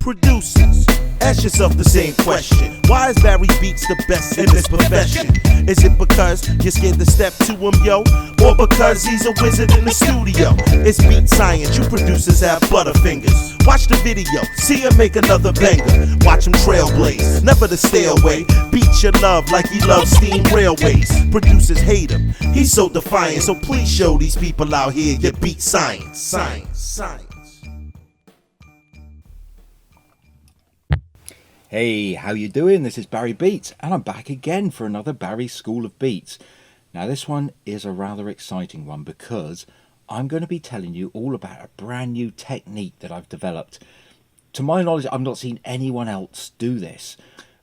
Producers, ask yourself the same question. Why is Barry Beats the best in this profession? Is it because you're scared to step to him, yo? Or because he's a wizard in the studio? It's beat science, you producers have butterfingers. Watch the video, see him make another banger. Watch him trailblaze, never to stay away. Beat your love like he loves steam railways. Producers hate him, he's so defiant. So please show these people out here your beat science. Science. Hey, how you doing? This is Barry Beats, and I'm back again for another Barry School of Beats. Now this one is a rather exciting one because I'm going to be telling you all about a brand new technique that I've developed. To my knowledge, I've not seen anyone else do this,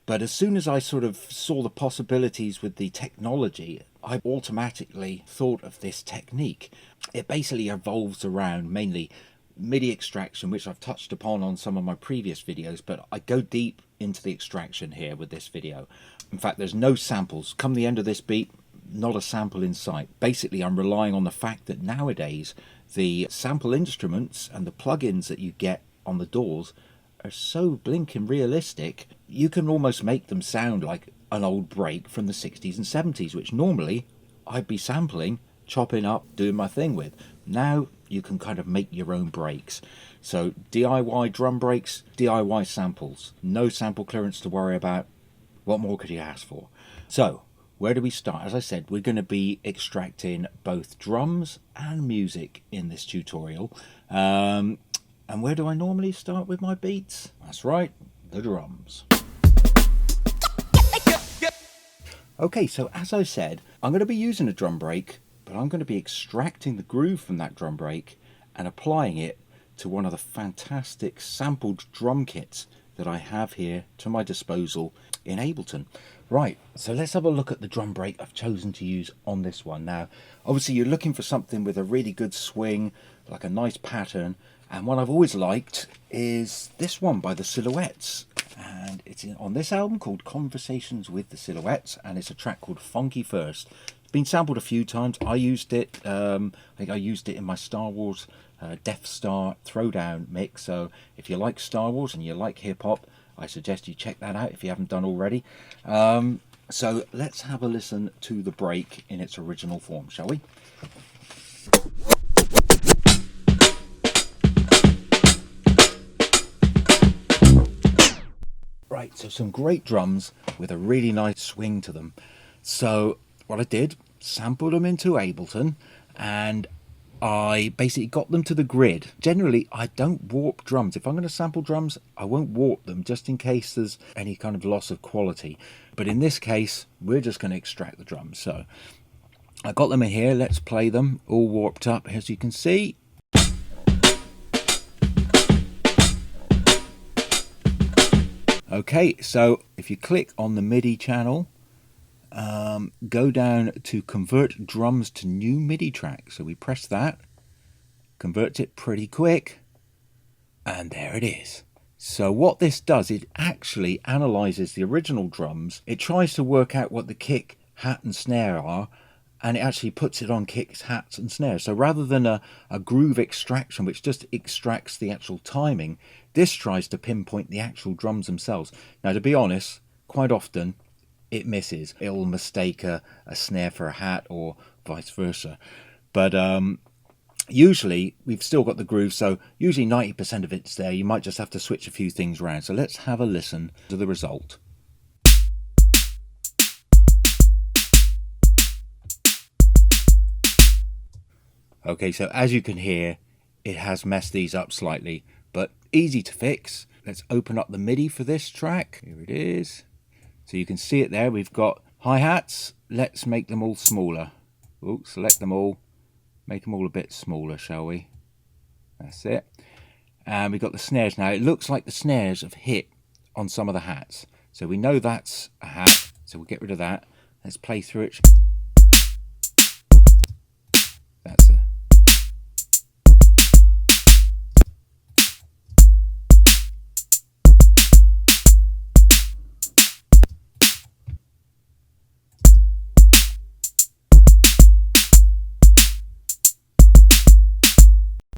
but as soon as I sort of saw the possibilities with the technology, I automatically thought of this technique. It basically evolves around mainly MIDI extraction, which I've touched upon on some of my previous videos, but I go deep into the extraction here with this video. In fact, there's no samples. Come the end of this beat, not a sample in sight. Basically, I'm relying on the fact that nowadays the sample instruments and the plugins that you get on the DAWs are so blinking realistic, you can almost make them sound like an old break from the 60s and 70s, which normally I'd be sampling, chopping up, doing my thing with. Now you can kind of make your own breaks. So DIY drum breaks, DIY samples, no sample clearance to worry about. What more could you ask for? So where do we start? As I said, we're going to be extracting both drums and music in this tutorial. And where do I normally start with my beats? That's right, the drums. Okay, so as I said, I'm going to be using a drum break, but I'm going to be extracting the groove from that drum break and applying it to one of the fantastic sampled drum kits that I have here to my disposal in Ableton. Right, so let's have a look at the drum break I've chosen to use on this one. Now, obviously you're looking for something with a really good swing, like a nice pattern, and one I've always liked is this one by the Sillouettes. And it's on this album called Conversations with the Sillouettes, and it's a track called Fonky First. It's been sampled a few times. I used it, I think I used it in my Star Wars Death Star Throwdown mix. So if you like Star Wars and you like hip-hop, I suggest you check that out if you haven't done already. So let's have a listen to the break in its original form, shall we? Right, so some great drums with a really nice swing to them. So what I did, sampled them into Ableton, and I basically got them to the grid. Generally, I don't warp drums. If I'm going to sample drums, I won't warp them just in case there's any kind of loss of quality. But in this case, we're just going to extract the drums. So I got them in here. Let's play them all warped up, as you can see. Okay, so if you click on the MIDI channel, go down to convert drums to new MIDI track. So we press that, converts it pretty quick, and there it is. So what this does, it actually analyzes the original drums. It tries to work out what the kick, hat and snare are, and it actually puts it on kicks, hats and snares. So rather than a groove extraction, which just extracts the actual timing, this tries to pinpoint the actual drums themselves. Now, to be honest, quite often it misses. It'll mistake a snare for a hat or vice versa. But usually we've still got the groove, so usually 90% of it's there. You might just have to switch a few things around. So let's have a listen to the result. Okay, so as you can hear, it has messed these up slightly, but easy to fix. Let's open up the MIDI for this track. Here it is. So you can see it there. We've got hi-hats. Let's make them all smaller. Ooh, select them all. Make them all a bit smaller, shall we? That's it. And we've got the snares now. It looks like the snares have hit on some of the hats. So we know that's a hat. So we'll get rid of that. Let's play through it. That's a...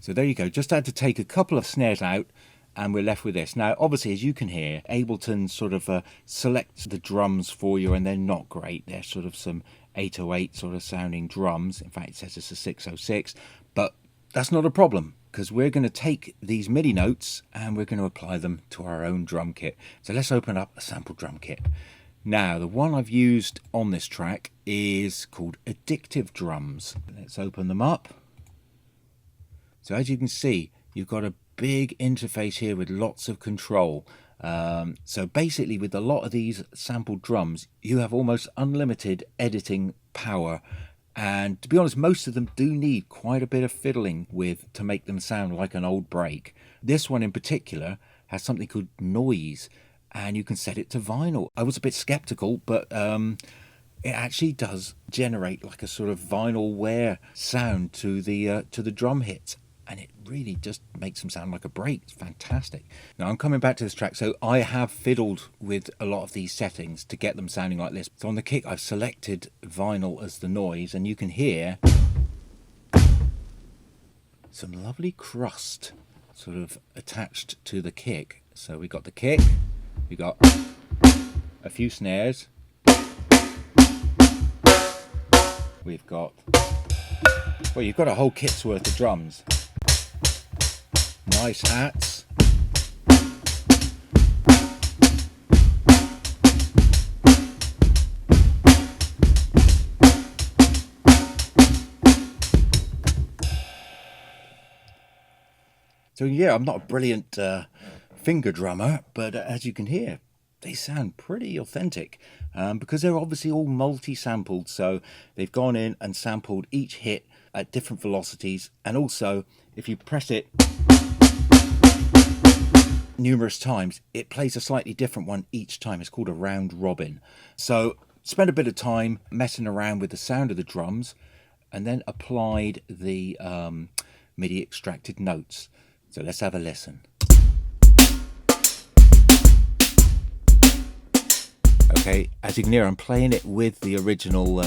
So there you go, just had to take a couple of snares out and we're left with this. Now, obviously, as you can hear, Ableton sort of selects the drums for you, and they're not great. They're sort of some 808 sort of sounding drums. In fact, it says it's a 606, but that's not a problem, because we're going to take these MIDI notes and we're going to apply them to our own drum kit. So let's open up a sample drum kit. Now, the one I've used on this track is called Addictive Drums. Let's open them up. So as you can see, you've got a big interface here with lots of control. So basically, with a lot of these sampled drums, you have almost unlimited editing power. And to be honest, most of them do need quite a bit of fiddling with to make them sound like an old break. This one in particular has something called noise, and you can set it to vinyl. I was a bit skeptical, but it actually does generate like a sort of vinyl wear sound to the drum hits, and it really just makes them sound like a break. It's fantastic. Now I'm coming back to this track, so I have fiddled with a lot of these settings to get them sounding like this. So on the kick, I've selected vinyl as the noise, and you can hear some lovely crust sort of attached to the kick. So we got the kick, we got a few snares, we've got, well, you've got a whole kit's worth of drums. Nice hats. So yeah, I'm not a brilliant finger drummer, but as you can hear, they sound pretty authentic because they're obviously all multi-sampled. So they've gone in and sampled each hit at different velocities, and also if you press it numerous times, it plays a slightly different one each time. It's called a round robin. So spend a bit of time messing around with the sound of the drums, and then applied the MIDI extracted notes. So let's have a listen. Okay, as you can hear, I'm playing it with the original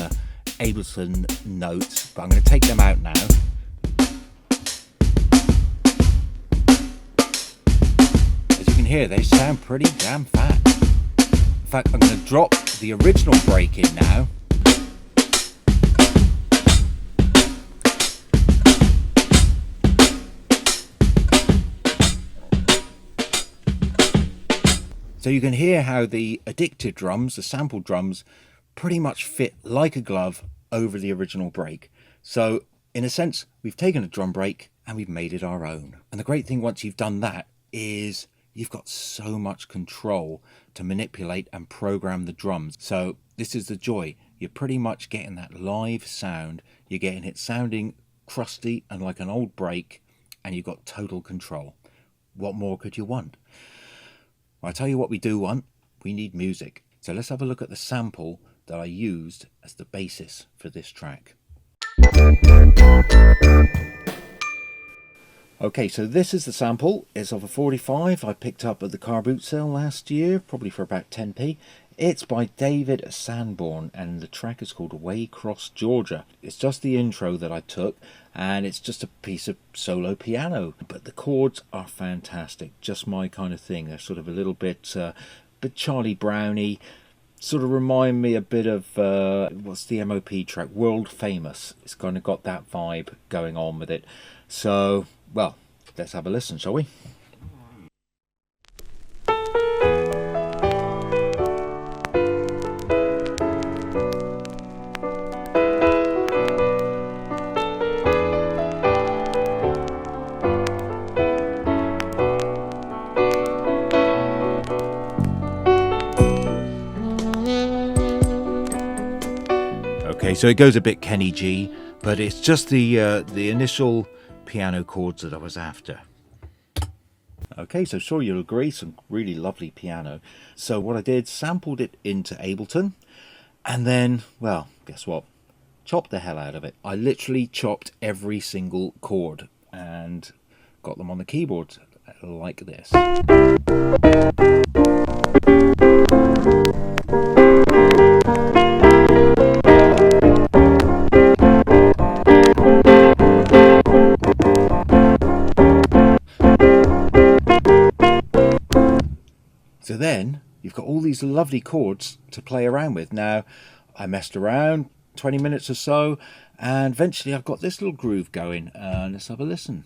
Ableton notes, but I'm going to take them out now. Here they sound pretty damn fat. In fact, I'm going to drop the original break in now. So you can hear how the addictive drums, the sample drums, pretty much fit like a glove over the original break. So in a sense, we've taken a drum break and we've made it our own. And the great thing once you've done that is you've got so much control to manipulate and program the drums. So this is the joy. You're pretty much getting that live sound. You're getting it sounding crusty and like an old break, and you've got total control. What more could you want? Well, I tell you what we do want. We need music. So let's have a look at the sample that I used as the basis for this track. Okay, so this is the sample. It's of a 45 I picked up at the car boot sale last year, probably for about 10p. It's by David Sanborn, and the track is called Waycross, Georgia. It's just the intro that I took, and it's just a piece of solo piano. But the chords are fantastic, just my kind of thing. They're sort of a little bit Charlie Brownie, sort of remind me a bit of, what's the MOP track? World Famous. It's kind of got that vibe going on with it. So, well, let's have a listen, shall we? Okay, so it goes a bit Kenny G, but it's just the initial piano chords that I was after. Okay, so sure you'll agree, some really lovely piano. So what I did, sampled it into Ableton, and then, well, guess what? Chopped the hell out of it. I literally chopped every single chord and got them on the keyboard like this. So then you've got all these lovely chords to play around with. Now, I messed around 20 minutes or so, and eventually I've got this little groove going. Let's have a listen.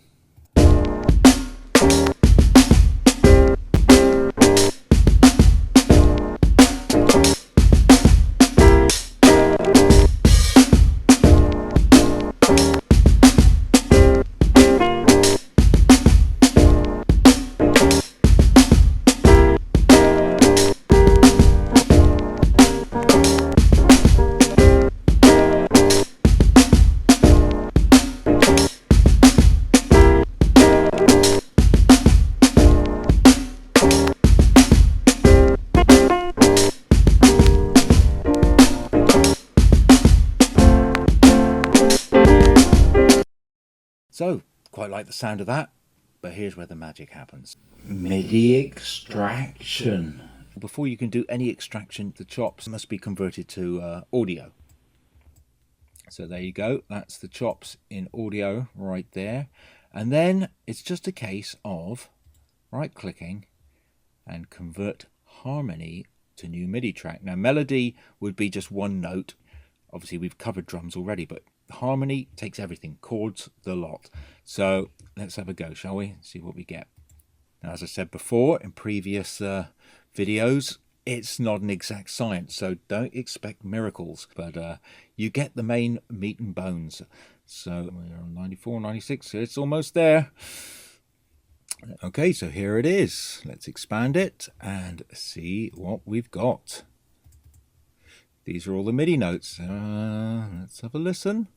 So, quite like the sound of that, but here's where the magic happens. MIDI extraction. Before you can do any extraction, the chops must be converted to audio. So there you go, that's the chops in audio right there. And then it's just a case of right-clicking and convert harmony to new MIDI track. Now, melody would be just one note. Obviously, we've covered drums already, but harmony takes everything, chords, the lot. So let's have a go, shall we? See what we get. Now, as I said before in previous videos, it's not an exact science, so don't expect miracles, but you get the main meat and bones. So we're on 94, 96, so it's almost there. Okay, so here it is. Let's expand it and see what we've got. These are all the MIDI notes. Let's have a listen.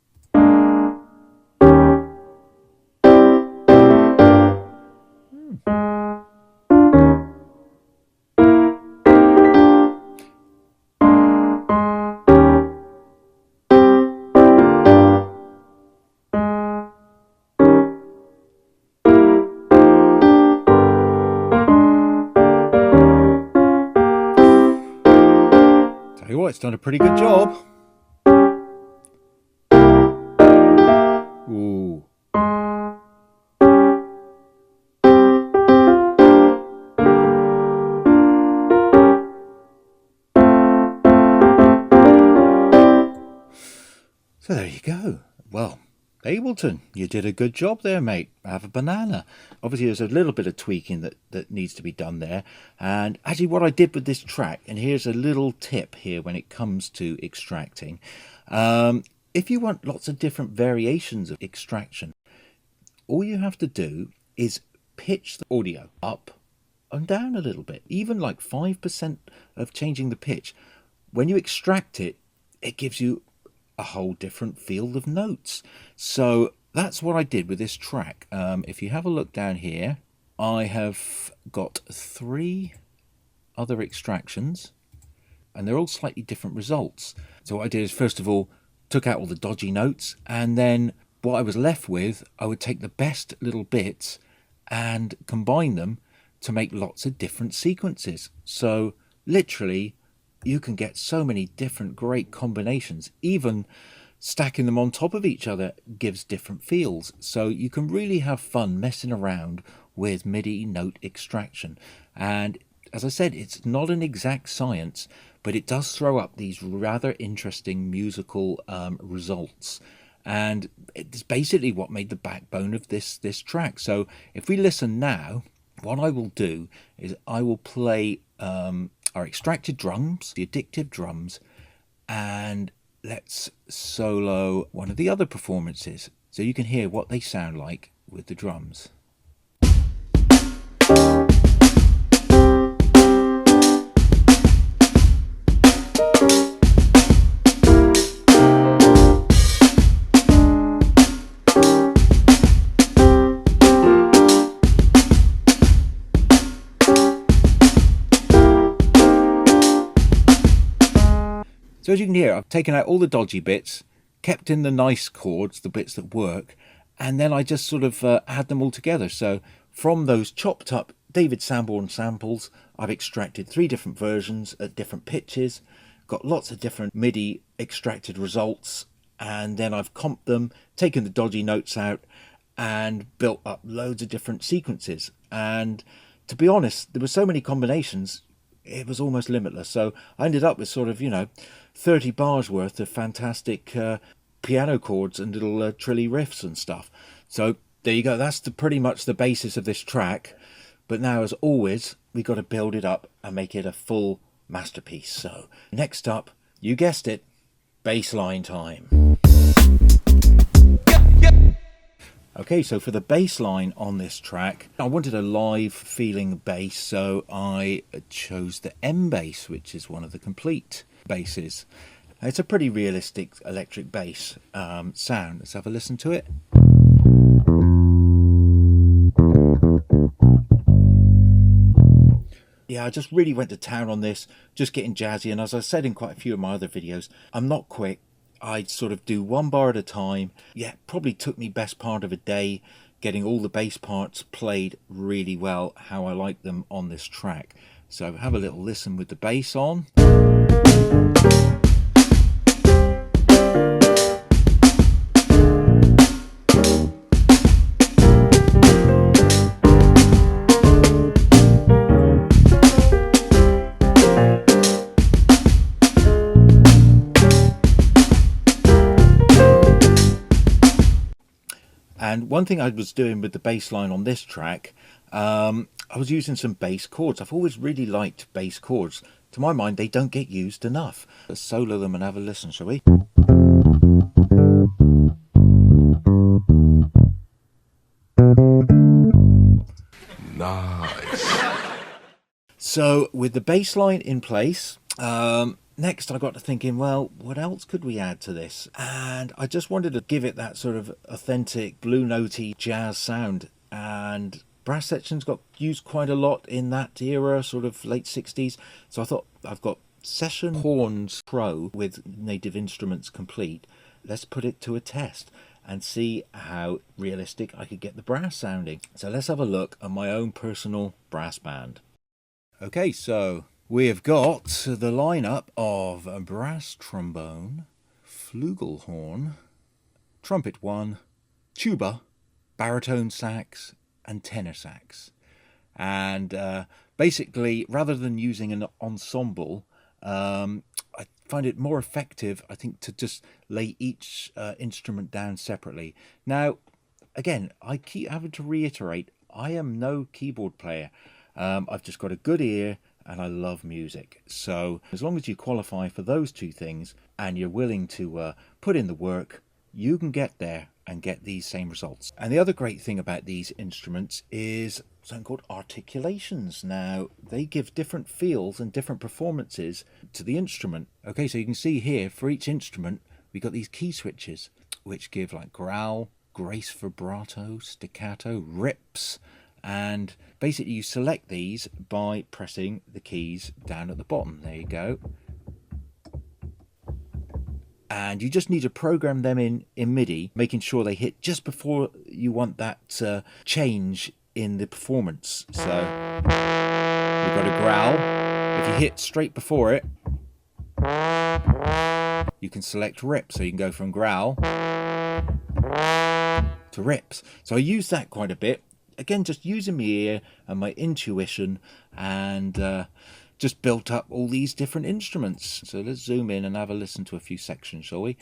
Tell you what, it's done a pretty good job. Ooh. So there you go. Well, Ableton, you did a good job there, mate. Have a banana. Obviously, there's a little bit of tweaking that needs to be done there. And actually, what I did with this track, and here's a little tip here when it comes to extracting. If you want lots of different variations of extraction, all you have to do is pitch the audio up and down a little bit, even like 5% of changing the pitch. When you extract it, it gives you a whole different field of notes. So that's what I did with this track. If you have a look down here, I have got 3 other extractions, and they're all slightly different results. So what I did is, first of all, took out all the dodgy notes, and then what I was left with, I would take the best little bits and combine them to make lots of different sequences. So literally, you can get so many different great combinations. Even stacking them on top of each other gives different feels. So you can really have fun messing around with MIDI note extraction. And as I said, it's not an exact science, but it does throw up these rather interesting musical results. And it's basically what made the backbone of this track. So if we listen now, what I will do is I will play our extracted drums, the addictive drums, and let's solo one of the other performances so you can hear what they sound like with the drums. So as you can hear, I've taken out all the dodgy bits, kept in the nice chords, the bits that work, and then I just sort of add them all together. So from those chopped up David Sanborn samples, I've extracted 3 different versions at different pitches, got lots of different MIDI extracted results, and then I've comped them, taken the dodgy notes out, and built up loads of different sequences. And to be honest, there were so many combinations, it was almost limitless. So I ended up with sort of, 30 bars worth of fantastic piano chords and little trilly riffs and stuff. So there you go. That's pretty much the basis of this track. But now, as always, we got to build it up and make it a full masterpiece. So next up, you guessed it, bassline time. Okay, so for the bass line on this track, I wanted a live feeling bass, so I chose the M bass, which is one of the complete basses. It's a pretty realistic electric bass sound. Let's have a listen to it. Yeah, I just really went to town on this, just getting jazzy, and as I said in quite a few of my other videos, I'm not quick. I sort of do one bar at a time. Yeah, probably took me best part of a day getting all the bass parts played really well, how I like them on this track. So have a little listen with the bass on. And one thing I was doing with the bass line on this track, I was using some bass chords. I've always really liked bass chords. To my mind, they don't get used enough. Let's solo them and have a listen, shall we? Nice. So with the bass line in place, next I got to thinking, well, what else could we add to this? And I just wanted to give it that sort of authentic blue notey jazz sound, and brass sections got used quite a lot in that era, sort of late 60s. So I thought, I've got Session Horns Pro with native instruments complete. Let's put it to a test and see how realistic I could get the brass sounding. So let's have a look at my own personal brass band. Okay, so we have got the lineup of a brass trombone, flugelhorn, trumpet one, tuba, baritone sax, and tenor sax. And basically, rather than using an ensemble, I find it more effective, I think, to just lay each instrument down separately. Now, again, I keep having to reiterate, I am no keyboard player. I've just got a good ear and I love music. So as long as you qualify for those two things and you're willing to put in the work, you can get there and get these same results. And the other great thing about these instruments is something called articulations. Now, they give different feels and different performances to the instrument. Okay, so you can see here, for each instrument, we've got these key switches, which give like growl, grace, vibrato, staccato, rips, and basically you select these by pressing the keys down at the bottom. There you go. And you just need to program them in MIDI, making sure they hit just before you want that change in the performance. So we've got a growl. If you hit straight before it, you can select rip. So you can go from growl to rips. So I use that quite a bit. Again, just using my ear and my intuition, and just built up all these different instruments. So let's zoom in and have a listen to a few sections, shall we?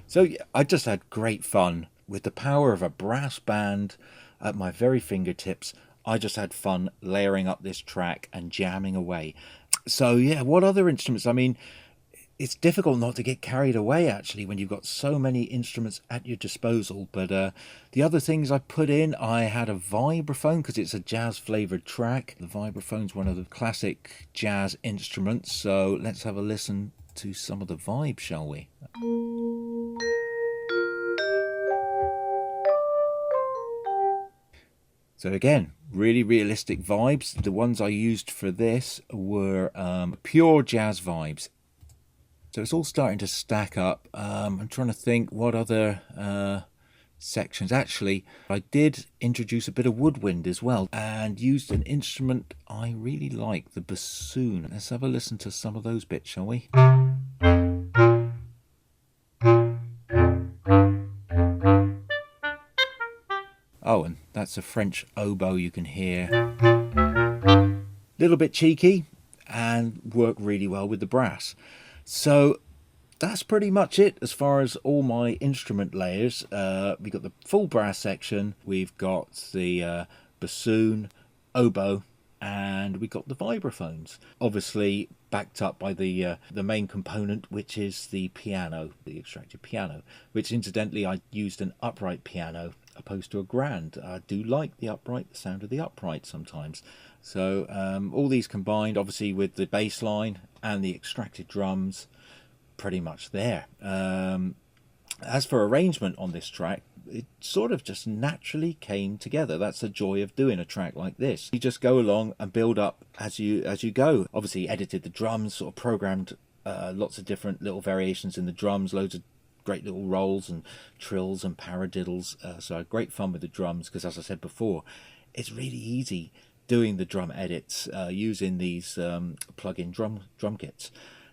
So yeah, I just had great fun with the power of a brass band at my very fingertips. I just had fun layering up this track and jamming away. So yeah, what other instruments? I mean, it's difficult not to get carried away actually when you've got so many instruments at your disposal. But the other things I put in, I had a vibraphone because it's a jazz flavored track. The vibraphone's one of the classic jazz instruments. So let's have a listen to some of the vibe, shall we? So again, really realistic vibes. The ones I used for this were pure jazz vibes. So it's all starting to stack up. I'm trying to think what other sections. Actually, I did introduce a bit of woodwind as well and used an instrument I really like, the bassoon. Let's have a listen to some of those bits, shall we? Oh, and that's a French oboe you can hear. Little bit cheeky and work really well with the brass. So that's pretty much it as far as all my instrument layers. We've got the full brass section, we've got the bassoon, oboe, and we've got the vibraphones. Obviously backed up by the main component, which is the piano, the extracted piano, which incidentally I used an upright piano opposed to a grand. I do like the upright, the sound of the upright sometimes. So all these combined, obviously with the bass line and the extracted drums, pretty much there. As for arrangement on this track, it sort of just naturally came together. That's the joy of doing a track like this. You just go along and build up as you go. Obviously edited the drums, sort of programmed lots of different little variations in the drums, loads of great little rolls and trills and paradiddles. So I had great fun with the drums because, as I said before, it's really easy doing the drum edits using these plug-in drum kits.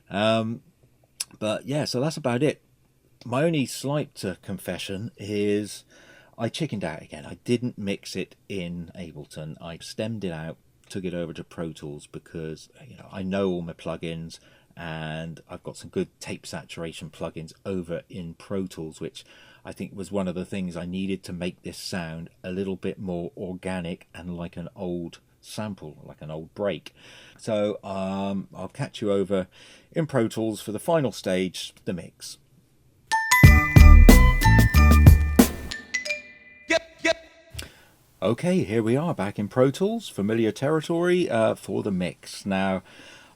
But yeah, so that's about it. My only slight confession is I chickened out again. I didn't mix it in Ableton. I stemmed it out, took it over to Pro Tools because I know all my plugins, and I've got some good tape saturation plugins over in Pro Tools, which I think was one of the things I needed to make this sound a little bit more organic and like an old sample, like an old break. So I'll catch you over in Pro Tools for the final stage, the mix. Okay, here we are back in Pro Tools, familiar territory for the mix. Now,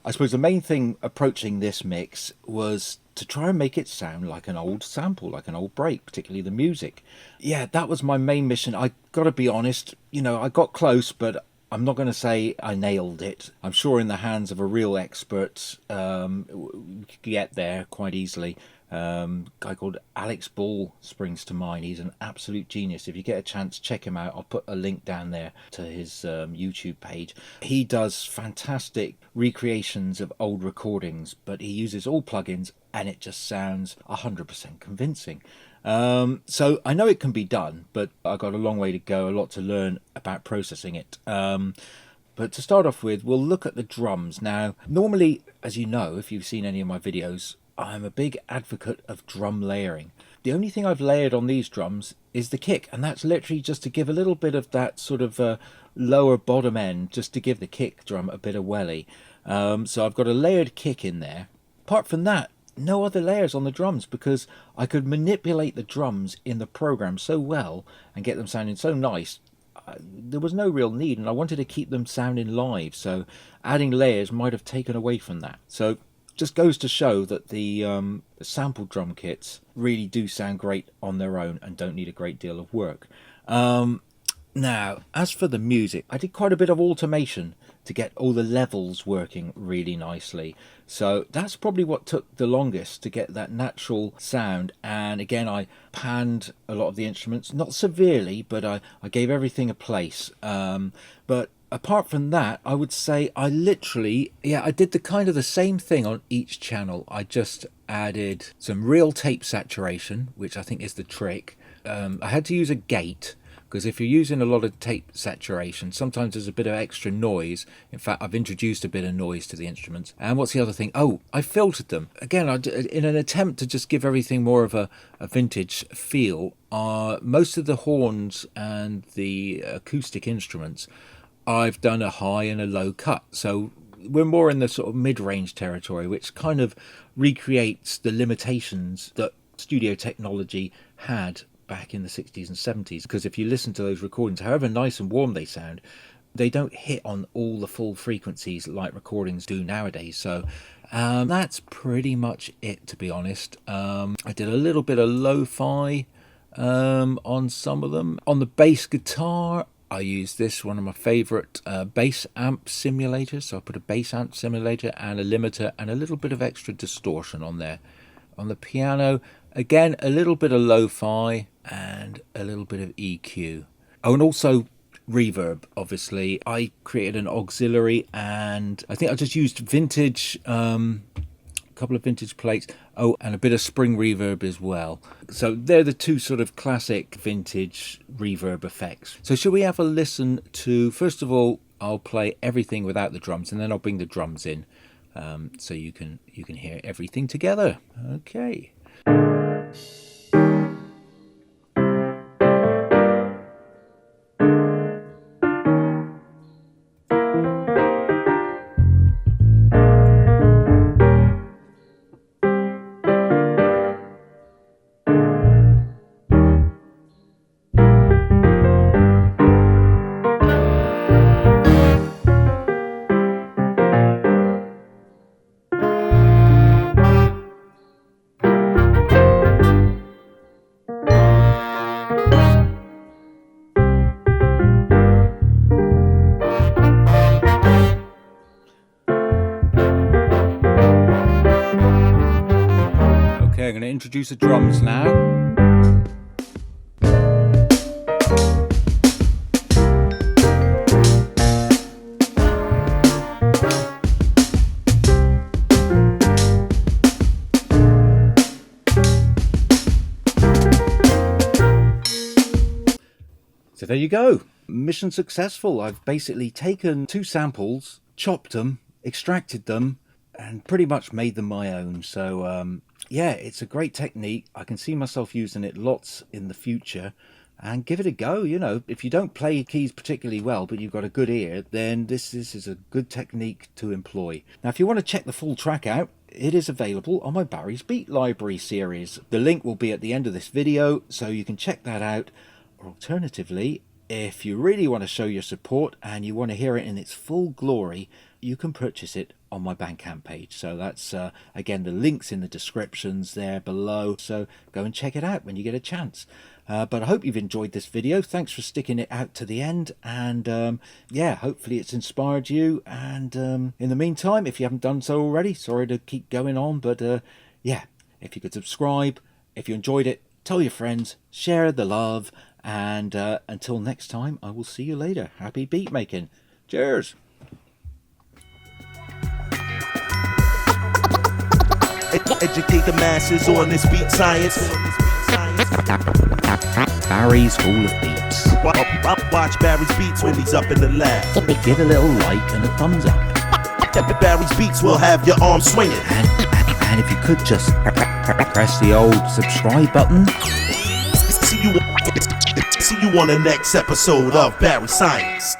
I suppose the main thing approaching this mix was to try and make it sound like an old sample, like an old break, particularly the music. Yeah, that was my main mission. I got to be honest, I got close, but I'm not going to say I nailed it. I'm sure in the hands of a real expert, we could get there quite easily. Guy called Alex Ball springs to mind. He's an absolute genius. If you get a chance, check him out. I'll put a link down there to his YouTube page. He does fantastic recreations of old recordings, but he uses all plugins and it just sounds 100% convincing. So I know it can be done, but I've got a long way to go, a lot to learn about processing it. But to start off with, we'll look at the drums. Now, normally, as you know, if you've seen any of my videos, I'm a big advocate of drum layering. The only thing I've layered on these drums is the kick, and that's literally just to give a little bit of that sort of lower bottom end, just to give the kick drum a bit of welly. So I've got a layered kick in there. Apart from that, no other layers on the drums, because I could manipulate the drums in the program so well and get them sounding so nice. There was no real need, and I wanted to keep them sounding live, so adding layers might have taken away from that. So just goes to show that the sample drum kits really do sound great on their own and don't need a great deal of work. Now, as for the music, I did quite a bit of automation to get all the levels working really nicely. So that's probably what took the longest to get that natural sound. And again, I panned a lot of the instruments, not severely, but I gave everything a place. But apart from that, I would say I literally, I did the same thing on each channel. I just added some real tape saturation, which I think is the trick. I had to use a gate, because if you're using a lot of tape saturation, sometimes there's a bit of extra noise. In fact, I've introduced a bit of noise to the instruments. And what's the other thing? Oh, I filtered them. Again, in an attempt to just give everything more of a vintage feel, most of the horns and the acoustic instruments, I've done a high and a low cut. So we're more in the sort of mid-range territory, which kind of recreates the limitations that studio technology had back in the 60s and 70s. Because if you listen to those recordings, however nice and warm they sound, they don't hit on all the full frequencies like recordings do nowadays. So that's pretty much it, to be honest. I did a little bit of lo-fi on some of them. On the bass guitar, I used this, one of my favourite bass amp simulators. So I put a bass amp simulator and a limiter and a little bit of extra distortion on there. On the piano, Again, a little bit of lo-fi and a little bit of EQ. Oh, and also reverb, obviously. I created an auxiliary, and I think I just used vintage, a couple of vintage plates. Oh, and a bit of spring reverb as well. So they're the two sort of classic vintage reverb effects. So shall we have a listen to, first of all, I'll play everything without the drums, and then I'll bring the drums in, so you can hear everything together. Okay. Okay, I'm going to introduce the drums now. So there you go. Mission successful. I've basically taken two samples, chopped them, extracted them, and pretty much made them my own. So yeah, it's a great technique. I can see myself using it lots in the future, and give it a go. You know, if you don't play keys particularly well, but you've got a good ear, then this is a good technique to employ. Now, if you want to check the full track out, it is available on my Barry's Beat Library series. The link will be at the end of this video, so you can check that out. Or alternatively, if you really want to show your support and you want to hear it in its full glory, you can purchase it on my Bandcamp page. So that's, again, the link's in the descriptions there below. So go and check it out when you get a chance. But I hope you've enjoyed this video. Thanks for sticking it out to the end. And yeah, hopefully it's inspired you. And in the meantime, if you haven't done so already, sorry to keep going on. But yeah, if you could subscribe, if you enjoyed it, tell your friends, share the love. And until next time, I will see you later. Happy beat making. Cheers. Educate the masses on this beat science. Barry's Hall of Beats. Watch Barry's Beats when he's up in the lab. Give a little like and a thumbs up. Barry's Beats will have your arms swinging. And if you could just press the old subscribe button. See you on the next episode of Barry Science.